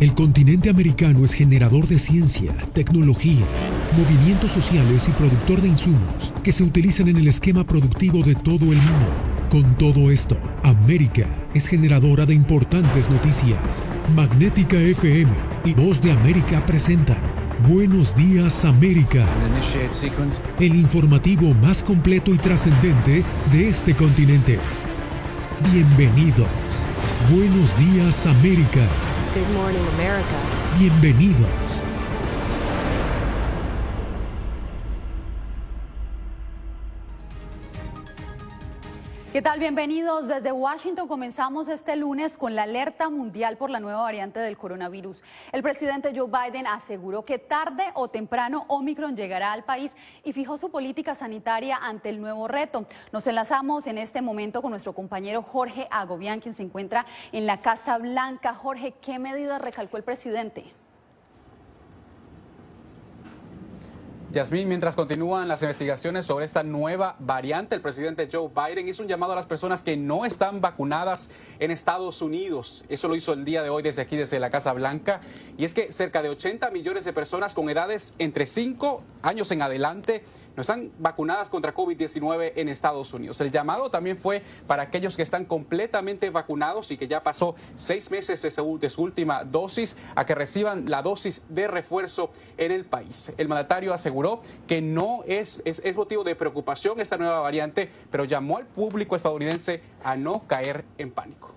El continente americano es generador de ciencia, tecnología, movimientos sociales y productor de insumos que se utilizan en el esquema productivo de todo el mundo. Con todo esto, América es generadora de importantes noticias. Magnética FM y Voz de América presentan Buenos Días América, el informativo más completo y trascendente de este continente. Bienvenidos. Buenos Días América. Good morning, America. Bienvenidos. ¿Qué tal? Bienvenidos. Desde Washington comenzamos este lunes con la alerta mundial por la nueva variante del coronavirus. El presidente Joe Biden aseguró que tarde o temprano Omicron llegará al país y fijó su política sanitaria ante el nuevo reto. Nos enlazamos en este momento con nuestro compañero Jorge Agobián, quien se encuentra en la Casa Blanca. Jorge, ¿qué medidas recalcó el presidente? Yasmín, mientras continúan las investigaciones sobre esta nueva variante, el presidente Joe Biden hizo un llamado a las personas que no están vacunadas en Estados Unidos. Eso lo hizo el día de hoy desde aquí, desde la Casa Blanca. Y es que cerca de 80 millones de personas con edades entre 5 años en adelante no están vacunadas contra COVID-19 en Estados Unidos. El llamado también fue para aquellos que están completamente vacunados y que ya pasó 6 meses de su última dosis a que reciban la dosis de refuerzo en el país. El mandatario aseguró que no es motivo de preocupación esta nueva variante, pero llamó al público estadounidense a no caer en pánico.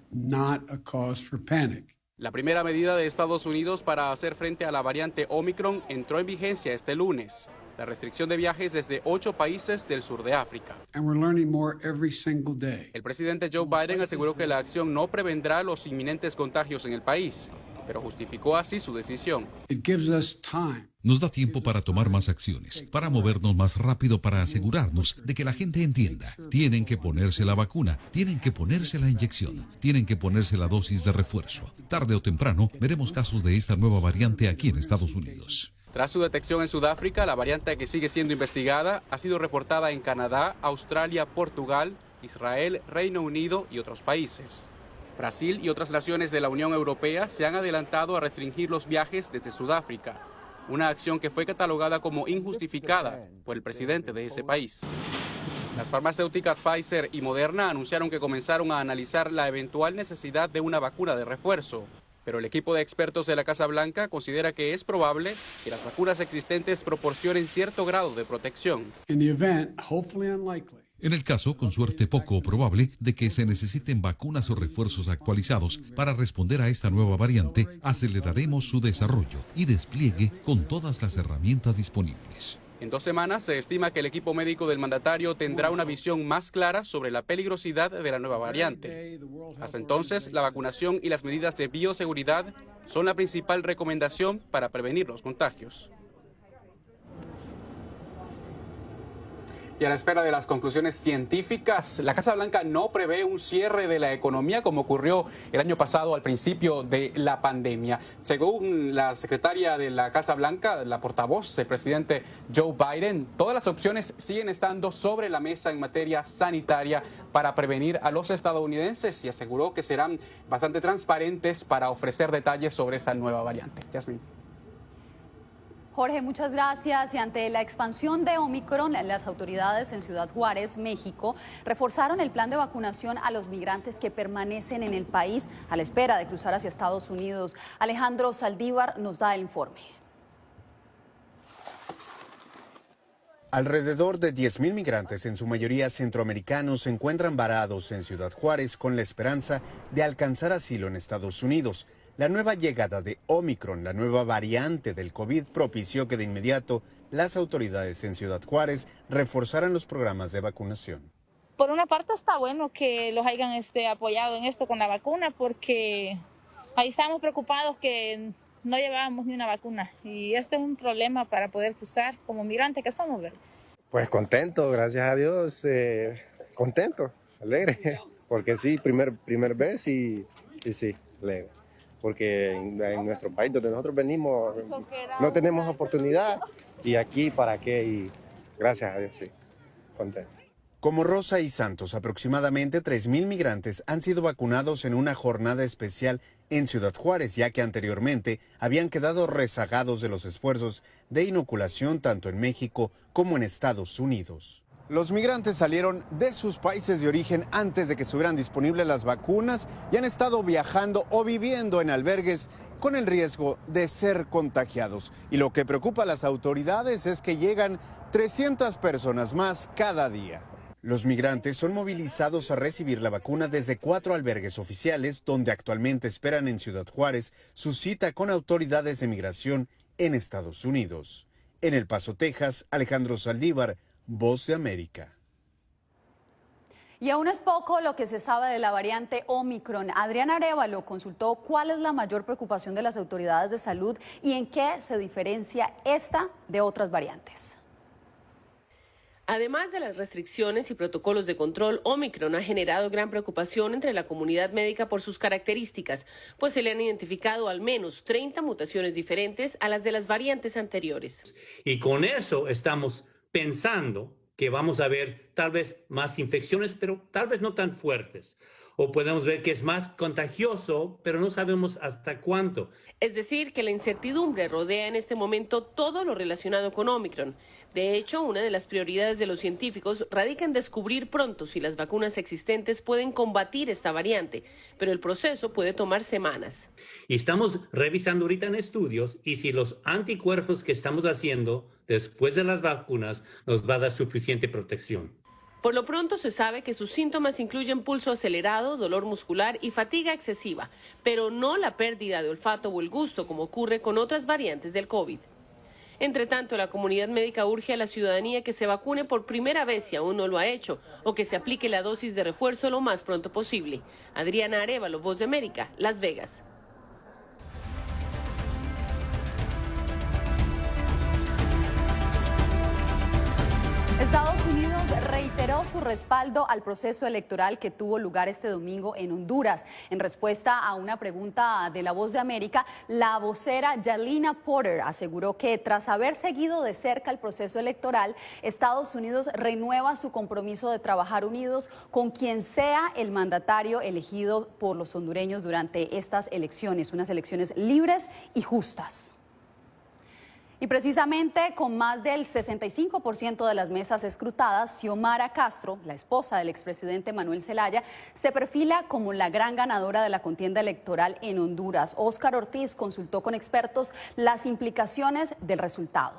Not a cause for panic. La primera medida de Estados Unidos para hacer frente a la variante Omicron entró en vigencia este lunes. La restricción de viajes desde 8 países del sur de África. And we're learning more every single day. El presidente Joe Biden aseguró que la acción no prevendrá los inminentes contagios en el país, pero justificó así su decisión. It gives us time. Nos da tiempo para tomar más acciones, para movernos más rápido, para asegurarnos de que la gente entienda. Tienen que ponerse la vacuna, tienen que ponerse la inyección, tienen que ponerse la dosis de refuerzo. Tarde o temprano veremos casos de esta nueva variante aquí en Estados Unidos. Tras su detección en Sudáfrica, la variante que sigue siendo investigada ha sido reportada en Canadá, Australia, Portugal, Israel, Reino Unido y otros países. Brasil y otras naciones de la Unión Europea se han adelantado a restringir los viajes desde Sudáfrica, una acción que fue catalogada como injustificada por el presidente de ese país. Las farmacéuticas Pfizer y Moderna anunciaron que comenzaron a analizar la eventual necesidad de una vacuna de refuerzo, pero el equipo de expertos de la Casa Blanca considera que es probable que las vacunas existentes proporcionen cierto grado de protección. In the event, hopefully unlikely. En el caso, con suerte poco probable, de que se necesiten vacunas o refuerzos actualizados para responder a esta nueva variante, aceleraremos su desarrollo y despliegue con todas las herramientas disponibles. En 2 semanas se estima que el equipo médico del mandatario tendrá una visión más clara sobre la peligrosidad de la nueva variante. Hasta entonces, la vacunación y las medidas de bioseguridad son la principal recomendación para prevenir los contagios. Y a la espera de las conclusiones científicas, la Casa Blanca no prevé un cierre de la economía como ocurrió el año pasado al principio de la pandemia. Según la secretaria de la Casa Blanca, la portavoz del presidente Joe Biden, todas las opciones siguen estando sobre la mesa en materia sanitaria para prevenir a los estadounidenses y aseguró que serán bastante transparentes para ofrecer detalles sobre esa nueva variante. Yasmín. Jorge, muchas gracias. Y ante la expansión de Omicron, las autoridades en Ciudad Juárez, México, reforzaron el plan de vacunación a los migrantes que permanecen en el país a la espera de cruzar hacia Estados Unidos. Alejandro Saldívar nos da el informe. Alrededor de 10.000 migrantes, en su mayoría centroamericanos, se encuentran varados en Ciudad Juárez con la esperanza de alcanzar asilo en Estados Unidos. La nueva llegada de Omicron, la nueva variante del COVID, propició que de inmediato las autoridades en Ciudad Juárez reforzaran los programas de vacunación. Por una parte está bueno que los hayan apoyado en esto con la vacuna, porque ahí estábamos preocupados que no llevábamos ni una vacuna. Y esto es un problema para poder cruzar como migrantes que somos, ¿verdad? Pues contento, gracias a Dios, contento, alegre, porque sí, primer vez y sí, alegre. Porque en nuestro país donde nosotros venimos no tenemos oportunidad y aquí para qué, y gracias a Dios, sí, contento. Como Rosa y Santos, aproximadamente 3.000 migrantes han sido vacunados en una jornada especial en Ciudad Juárez, ya que anteriormente habían quedado rezagados de los esfuerzos de inoculación tanto en México como en Estados Unidos. Los migrantes salieron de sus países de origen antes de que estuvieran disponibles las vacunas y han estado viajando o viviendo en albergues con el riesgo de ser contagiados. Y lo que preocupa a las autoridades es que llegan 300 personas más cada día. Los migrantes son movilizados a recibir la vacuna desde 4 albergues oficiales, donde actualmente esperan en Ciudad Juárez su cita con autoridades de migración en Estados Unidos. En El Paso, Texas, Alejandro Saldívar, Voz de América. Y aún es poco lo que se sabe de la variante Omicron. Adriana Arévalo consultó cuál es la mayor preocupación de las autoridades de salud y en qué se diferencia esta de otras variantes. Además de las restricciones y protocolos de control, Omicron ha generado gran preocupación entre la comunidad médica por sus características, pues se le han identificado al menos 30 mutaciones diferentes a las de las variantes anteriores. Y con eso estamos pensando que vamos a ver tal vez más infecciones, pero tal vez no tan fuertes. O podemos ver que es más contagioso, pero no sabemos hasta cuánto. Es decir, que la incertidumbre rodea en este momento todo lo relacionado con Omicron. De hecho, una de las prioridades de los científicos radica en descubrir pronto si las vacunas existentes pueden combatir esta variante, pero el proceso puede tomar semanas. Y estamos revisando ahorita en estudios y si los anticuerpos que estamos haciendo después de las vacunas nos va a dar suficiente protección. Por lo pronto se sabe que sus síntomas incluyen pulso acelerado, dolor muscular y fatiga excesiva, pero no la pérdida de olfato o el gusto como ocurre con otras variantes del COVID. Entre tanto, la comunidad médica urge a la ciudadanía que se vacune por primera vez si aún no lo ha hecho o que se aplique la dosis de refuerzo lo más pronto posible. Adriana Arévalo, Voz de América, Las Vegas. Estados Unidos reiteró su respaldo al proceso electoral que tuvo lugar este domingo en Honduras. En respuesta a una pregunta de La Voz de América, la vocera Yalina Porter aseguró que tras haber seguido de cerca el proceso electoral, Estados Unidos renueva su compromiso de trabajar unidos con quien sea el mandatario elegido por los hondureños durante estas elecciones, unas elecciones libres y justas. Y precisamente con más del 65% de las mesas escrutadas, Xiomara Castro, la esposa del expresidente Manuel Zelaya, se perfila como la gran ganadora de la contienda electoral en Honduras. Óscar Ortiz consultó con expertos las implicaciones del resultado.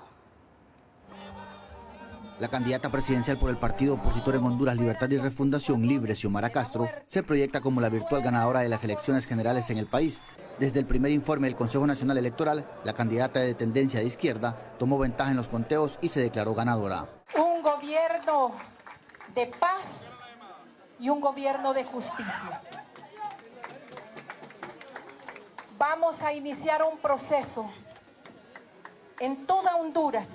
La candidata presidencial por el partido opositor en Honduras, Libertad y Refundación Libre, Xiomara Castro, se proyecta como la virtual ganadora de las elecciones generales en el país. Desde el primer informe del Consejo Nacional Electoral, la candidata de tendencia de izquierda tomó ventaja en los conteos y se declaró ganadora. Un gobierno de paz y un gobierno de justicia. Vamos a iniciar un proceso en toda Honduras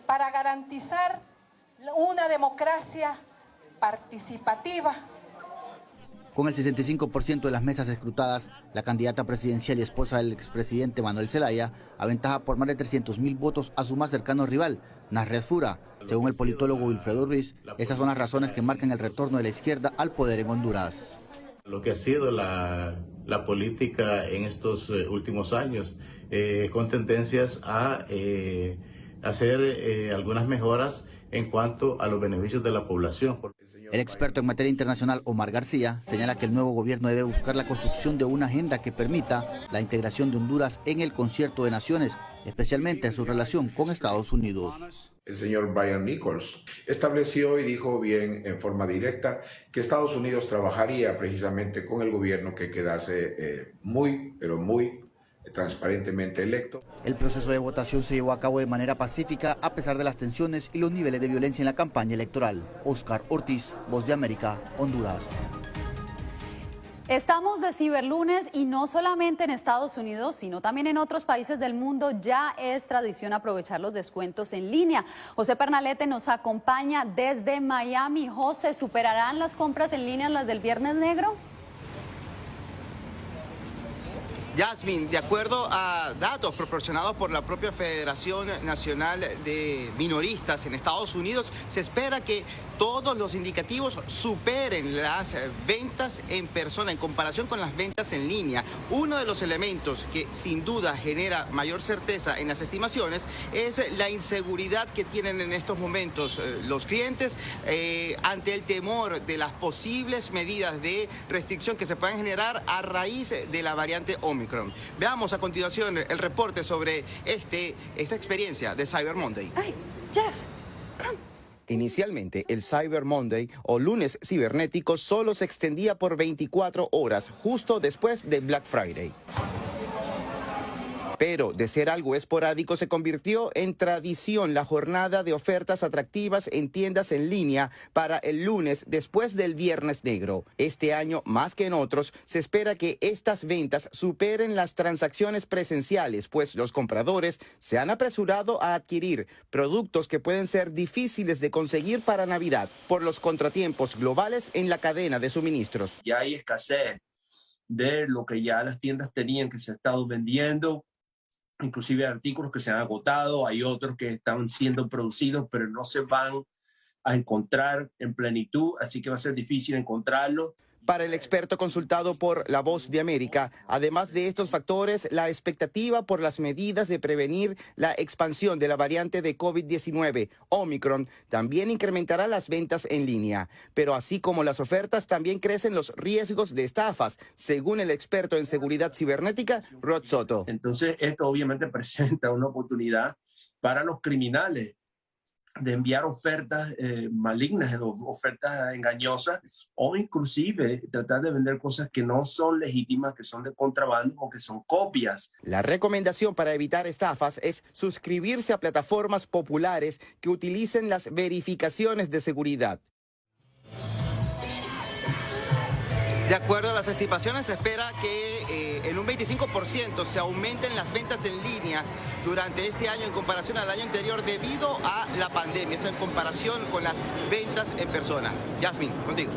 para garantizar una democracia participativa. Con el 65% de las mesas escrutadas, la candidata presidencial y esposa del expresidente Manuel Zelaya aventaja por más de 300.000 votos a su más cercano rival, Nasres Fura. Según el politólogo Wilfredo Ruiz, esas son las razones que marcan el retorno de la izquierda al poder en Honduras. Lo que ha sido la política en estos últimos años, con tendencias a hacer algunas mejoras en cuanto a los beneficios de la población. El experto en materia internacional Omar García señala que el nuevo gobierno debe buscar la construcción de una agenda que permita la integración de Honduras en el concierto de naciones, especialmente en su relación con Estados Unidos. El señor Brian Nichols estableció y dijo bien en forma directa que Estados Unidos trabajaría precisamente con el gobierno que quedase muy transparentemente electo. El proceso de votación se llevó a cabo de manera pacífica a pesar de las tensiones y los niveles de violencia en la campaña electoral. Óscar Ortiz, Voz de América, Honduras. Estamos de Ciberlunes y no solamente en Estados Unidos, sino también en otros países del mundo ya es tradición aprovechar los descuentos en línea. José Pernalete nos acompaña desde Miami. José, ¿superarán las compras en línea las del Viernes Negro? Yasmin, de acuerdo a datos proporcionados por la propia Federación Nacional de Minoristas en Estados Unidos, se espera que todos los indicativos superen las ventas en persona en comparación con las ventas en línea. Uno de los elementos que sin duda genera mayor certeza en las estimaciones es la inseguridad que tienen en estos momentos los clientes ante el temor de las posibles medidas de restricción que se puedan generar a raíz de la variante Omicron. Veamos a continuación el reporte sobre esta experiencia de Cyber Monday. Ay, Jeff, come. Inicialmente, el Cyber Monday o lunes cibernético solo se extendía por 24 horas, justo después de Black Friday. Pero de ser algo esporádico se convirtió en tradición la jornada de ofertas atractivas en tiendas en línea para el lunes después del Viernes Negro. Este año, más que en otros, se espera que estas ventas superen las transacciones presenciales, pues los compradores se han apresurado a adquirir productos que pueden ser difíciles de conseguir para Navidad por los contratiempos globales en la cadena de suministros. Ya hay escasez de lo que ya las tiendas tenían que se ha estado vendiendo. Inclusive artículos que se han agotado, hay otros que están siendo producidos, pero no se van a encontrar en plenitud, así que va a ser difícil encontrarlos. Para el experto consultado por La Voz de América, además de estos factores, la expectativa por las medidas de prevenir la expansión de la variante de COVID-19, Omicron, también incrementará las ventas en línea. Pero así como las ofertas, también crecen los riesgos de estafas, según el experto en seguridad cibernética, Rod Soto. Entonces, esto obviamente presenta una oportunidad para los criminales de enviar ofertas malignas, ofertas engañosas, o inclusive tratar de vender cosas que no son legítimas, que son de contrabando o que son copias. La recomendación para evitar estafas es suscribirse a plataformas populares que utilicen las verificaciones de seguridad. De acuerdo a las estimaciones, se espera que en un 25% se aumenten las ventas en línea durante este año en comparación al año anterior debido a la pandemia. Esto en comparación con las ventas en persona. Yasmin, contigo.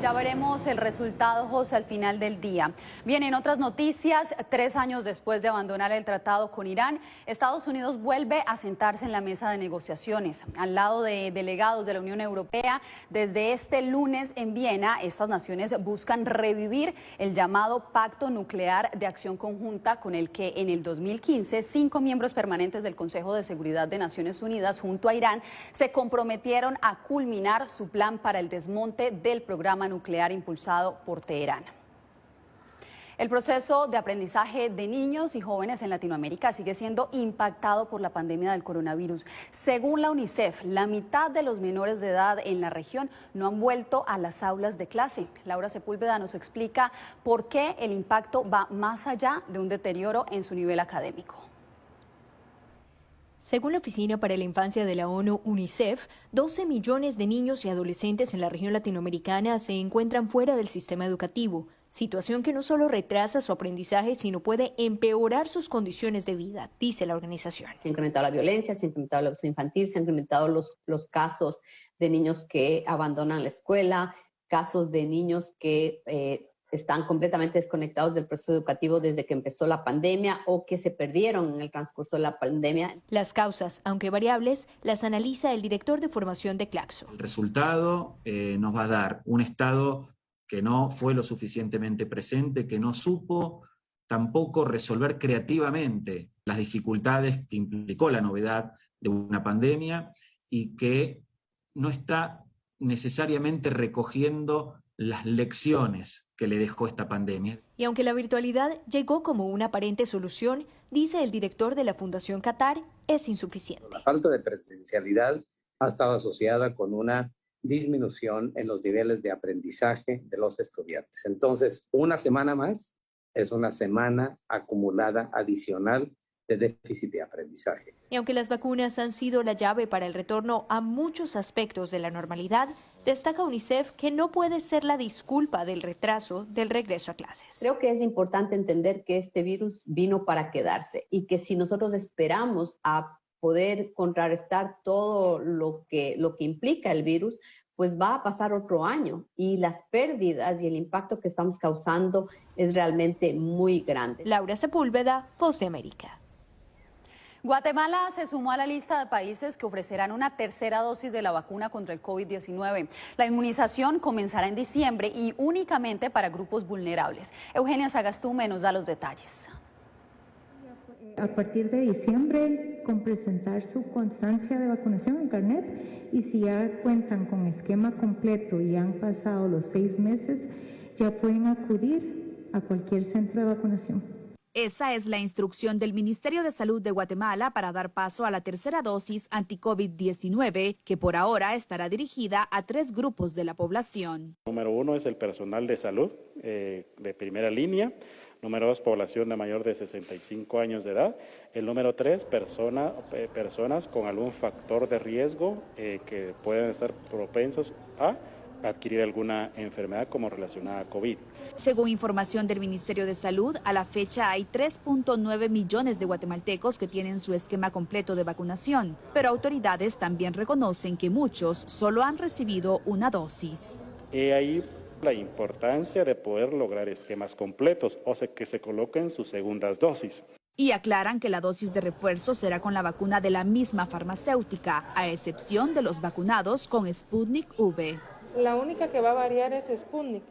Ya veremos el resultado, José, al final del día. Bien, en otras noticias, 3 años después de abandonar el tratado con Irán, Estados Unidos vuelve a sentarse en la mesa de negociaciones. Al lado de delegados de la Unión Europea, desde este lunes en Viena, estas naciones buscan revivir el llamado Pacto Nuclear de Acción Conjunta, con el que en el 2015 5 miembros permanentes del Consejo de Seguridad de Naciones Unidas, junto a Irán, se comprometieron a culminar su plan para el desmonte del programa nuclear impulsado por Teherán. El proceso de aprendizaje de niños y jóvenes en Latinoamérica sigue siendo impactado por la pandemia del coronavirus. Según la UNICEF, la mitad de los menores de edad en la región no han vuelto a las aulas de clase. Laura Sepúlveda nos explica por qué el impacto va más allá de un deterioro en su nivel académico. Según la Oficina para la Infancia de la ONU, UNICEF, 12 millones de niños y adolescentes en la región latinoamericana se encuentran fuera del sistema educativo, situación que no solo retrasa su aprendizaje, sino puede empeorar sus condiciones de vida, dice la organización. Se ha incrementado la violencia, se ha incrementado el abuso infantil, se han incrementado los casos de niños que abandonan la escuela, casos de niños que están completamente desconectados del proceso educativo desde que empezó la pandemia o que se perdieron en el transcurso de la pandemia. Las causas, aunque variables, las analiza el director de formación de Claxo. El resultado nos va a dar un Estado que no fue lo suficientemente presente, que no supo tampoco resolver creativamente las dificultades que implicó la novedad de una pandemia y que no está necesariamente recogiendo las lecciones que le dejó esta pandemia. Y aunque la virtualidad llegó como una aparente solución, dice el director de la Fundación Qatar, es insuficiente. La falta de presencialidad ha estado asociada con una disminución en los niveles de aprendizaje de los estudiantes. Entonces, una semana más es una semana acumulada adicional de déficit de aprendizaje. Y aunque las vacunas han sido la llave para el retorno a muchos aspectos de la normalidad, destaca UNICEF que no puede ser la disculpa del retraso del regreso a clases. Creo que es importante entender que este virus vino para quedarse y que si nosotros esperamos a poder contrarrestar todo lo que implica el virus, pues va a pasar otro año y las pérdidas y el impacto que estamos causando es realmente muy grande. Laura Sepúlveda, Voz de América. Guatemala se sumó a la lista de países que ofrecerán una tercera dosis de la vacuna contra el COVID-19. La inmunización comenzará en diciembre y únicamente para grupos vulnerables. Eugenia Sagastume nos da los detalles. A partir de diciembre, con presentar su constancia de vacunación en carnet, y si ya cuentan con esquema completo y han pasado los 6 meses, ya pueden acudir a cualquier centro de vacunación. Esa es la instrucción del Ministerio de Salud de Guatemala para dar paso a la tercera dosis anti-COVID-19, que por ahora estará dirigida a 3 grupos de la población. Número 1 es el personal de salud de primera línea. Número 2, población de mayor de 65 años de edad. El número 3, personas con algún factor de riesgo que pueden estar propensos a adquirir alguna enfermedad como relacionada a COVID. Según información del Ministerio de Salud, a la fecha hay 3.9 millones de guatemaltecos que tienen su esquema completo de vacunación, pero autoridades también reconocen que muchos solo han recibido una dosis. Ahí la importancia de poder lograr esquemas completos, o sea, que se coloquen sus segundas dosis. Y aclaran que la dosis de refuerzo será con la vacuna de la misma farmacéutica, a excepción de los vacunados con Sputnik V. La única que va a variar es Sputnik,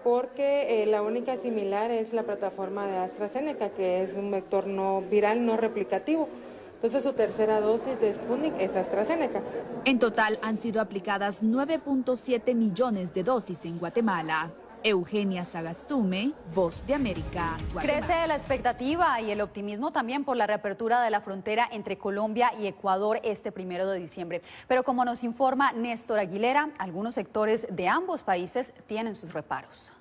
porque la única similar es la plataforma de AstraZeneca, que es un vector no viral no replicativo. Entonces su tercera dosis de Sputnik es AstraZeneca. En total han sido aplicadas 9.7 millones de dosis en Guatemala. Eugenia Sagastume, Voz de América, Guatemala. Crece la expectativa y el optimismo también por la reapertura de la frontera entre Colombia y Ecuador este 1 de diciembre. Pero como nos informa Néstor Aguilera, algunos sectores de ambos países tienen sus reparos.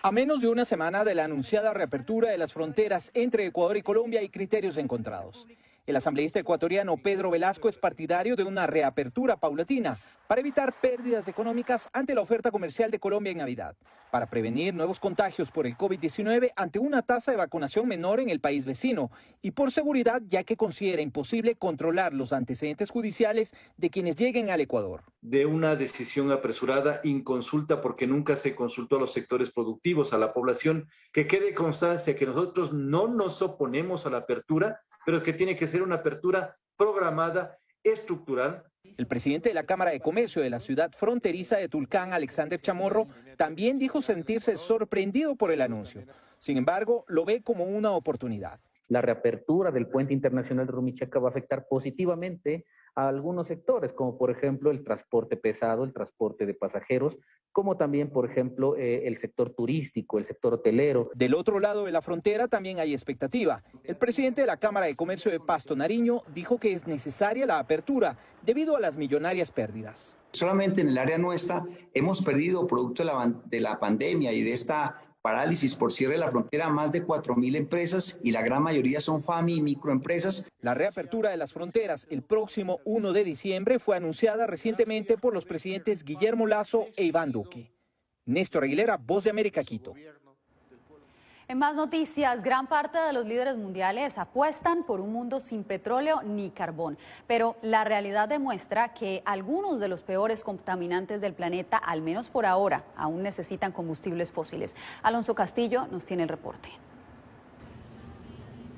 A menos de una semana de la anunciada reapertura de las fronteras entre Ecuador y Colombia hay criterios encontrados. El asambleísta ecuatoriano Pedro Velasco es partidario de una reapertura paulatina para evitar pérdidas económicas ante la oferta comercial de Colombia en Navidad, para prevenir nuevos contagios por el COVID-19 ante una tasa de vacunación menor en el país vecino y por seguridad, ya que considera imposible controlar los antecedentes judiciales de quienes lleguen al Ecuador. De una decisión apresurada, inconsulta, porque nunca se consultó a los sectores productivos, a la población, que quede constancia que nosotros no nos oponemos a la apertura, pero que tiene que ser una apertura programada, estructural. El presidente de la Cámara de Comercio de la ciudad fronteriza de Tulcán, Alexander Chamorro, también dijo sentirse sorprendido por el anuncio. Sin embargo, lo ve como una oportunidad. La reapertura del puente internacional de Rumichaca va a afectar positivamente a algunos sectores, como por ejemplo el transporte pesado, el transporte de pasajeros, como también, por ejemplo, el sector turístico, el sector hotelero. Del otro lado de la frontera también hay expectativa. El presidente de la Cámara de Comercio de Pasto, Nariño, dijo que es necesaria la apertura debido a las millonarias pérdidas. Solamente en el área nuestra hemos perdido, producto de la pandemia y de esta parálisis por cierre de la frontera, más de 4.000 empresas, y la gran mayoría son FAMI y microempresas. La reapertura de las fronteras el próximo 1 de diciembre fue anunciada recientemente por los presidentes Guillermo Lasso e Iván Duque. Néstor Aguilera, Voz de América, Quito. En más noticias, gran parte de los líderes mundiales apuestan por un mundo sin petróleo ni carbón, pero la realidad demuestra que algunos de los peores contaminantes del planeta, al menos por ahora, aún necesitan combustibles fósiles. Alonso Castillo nos tiene el reporte.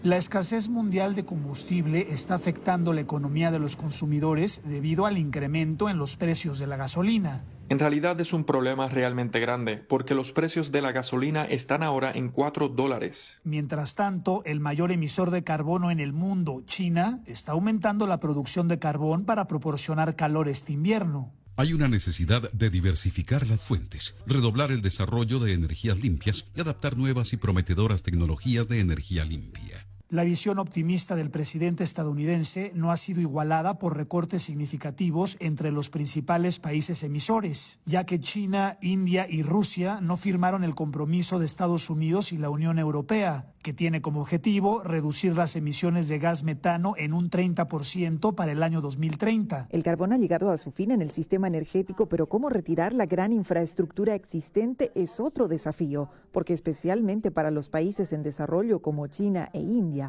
La escasez mundial de combustible está afectando la economía de los consumidores debido al incremento en los precios de la gasolina. En realidad es un problema realmente grande, porque los precios de la gasolina están ahora en $4. Mientras tanto, el mayor emisor de carbono en el mundo, China, está aumentando la producción de carbón para proporcionar calor este invierno. Hay una necesidad de diversificar las fuentes, redoblar el desarrollo de energías limpias y adaptar nuevas y prometedoras tecnologías de energía limpia. La visión optimista del presidente estadounidense no ha sido igualada por recortes significativos entre los principales países emisores, ya que China, India y Rusia no firmaron el compromiso de Estados Unidos y la Unión Europea, que tiene como objetivo reducir las emisiones de gas metano en un 30% para el año 2030. El carbón ha llegado a su fin en el sistema energético, pero cómo retirar la gran infraestructura existente es otro desafío, porque especialmente para los países en desarrollo como China e India,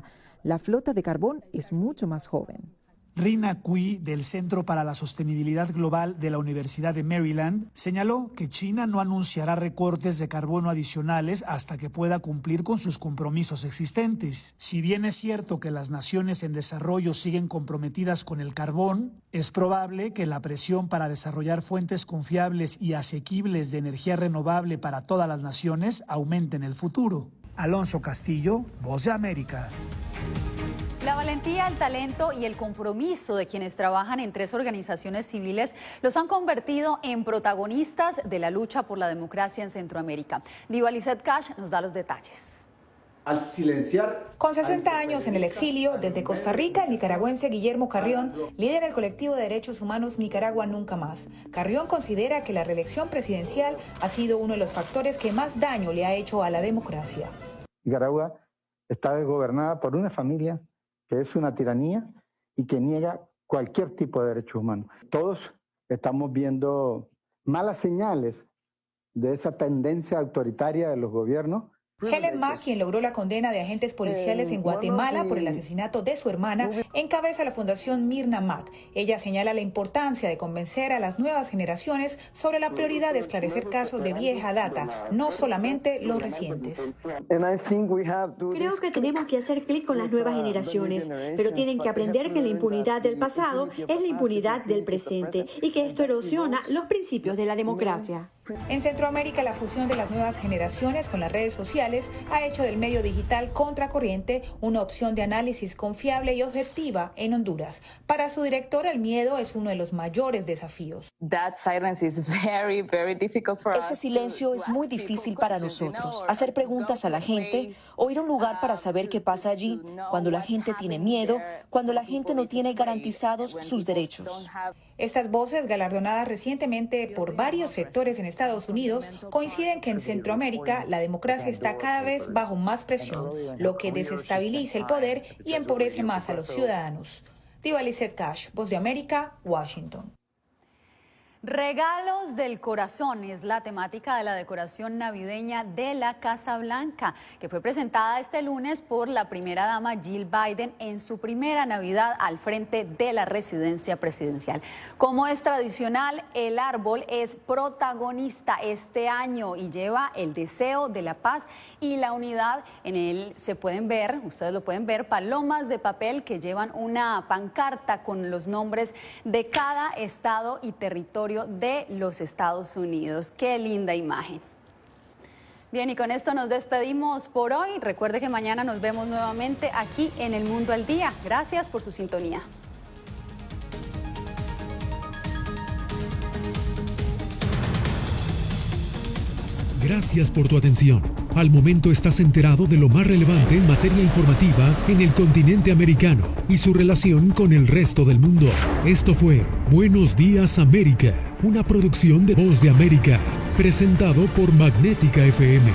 la flota de carbón es mucho más joven. Rina Cui, del Centro para la Sostenibilidad Global de la Universidad de Maryland, señaló que China no anunciará recortes de carbono adicionales hasta que pueda cumplir con sus compromisos existentes. Si bien es cierto que las naciones en desarrollo siguen comprometidas con el carbón, es probable que la presión para desarrollar fuentes confiables y asequibles de energía renovable para todas las naciones aumente en el futuro. Alonso Castillo, Voz de América. La valentía, el talento y el compromiso de quienes trabajan en 3 organizaciones civiles los han convertido en protagonistas de la lucha por la democracia en Centroamérica. Diva Lizeth Cash nos da los detalles. Al silenciar... Con 60 años en el exilio, desde Costa Rica, el nicaragüense Guillermo Carrión lidera el colectivo de derechos humanos Nicaragua Nunca Más. Carrión considera que la reelección presidencial ha sido uno de los factores que más daño le ha hecho a la democracia. Nicaragua está gobernada por una familia que es una tiranía y que niega cualquier tipo de derechos humanos. Todos estamos viendo malas señales de esa tendencia autoritaria de los gobiernos. Helen Mack, quien logró la condena de agentes policiales en Guatemala por el asesinato de su hermana, encabeza la fundación Mirna Mack. Ella señala la importancia de convencer a las nuevas generaciones sobre la prioridad de esclarecer casos de vieja data, no solamente los recientes. Creo que tenemos que hacer clic con las nuevas generaciones, pero tienen que aprender que la impunidad del pasado es la impunidad del presente y que esto erosiona los principios de la democracia. En Centroamérica, la fusión de las nuevas generaciones con las redes sociales ha hecho del medio digital contracorriente una opción de análisis confiable y objetiva en Honduras. Para su director, el miedo es uno de los mayores desafíos. Ese silencio es muy difícil para nosotros. Hacer preguntas a la gente o ir a un lugar para saber qué pasa allí, cuando la gente tiene miedo, cuando la gente no tiene garantizados sus derechos. Estas voces, galardonadas recientemente por varios sectores en Estados Unidos, coinciden que en Centroamérica la democracia está cada vez bajo más presión, lo que desestabiliza el poder y empobrece más a los ciudadanos. Diva Lizeth Cash, Voz de América, Washington. Regalos del corazón es la temática de la decoración navideña de la Casa Blanca, que fue presentada este lunes por la primera dama Jill Biden en su primera Navidad al frente de la residencia presidencial. Como es tradicional, el árbol es protagonista este año y lleva el deseo de la paz y la unidad. En él se pueden ver, ustedes lo pueden ver, palomas de papel que llevan una pancarta con los nombres de cada estado y territorio de los Estados Unidos. Qué linda imagen. Bien, y con esto nos despedimos por hoy. Recuerde que mañana nos vemos nuevamente aquí en El Mundo al Día. Gracias por su sintonía. Gracias por tu atención. Al momento estás enterado de lo más relevante en materia informativa en el continente americano y su relación con el resto del mundo. Esto fue Buenos Días América, una producción de Voz de América, presentado por Magnética FM.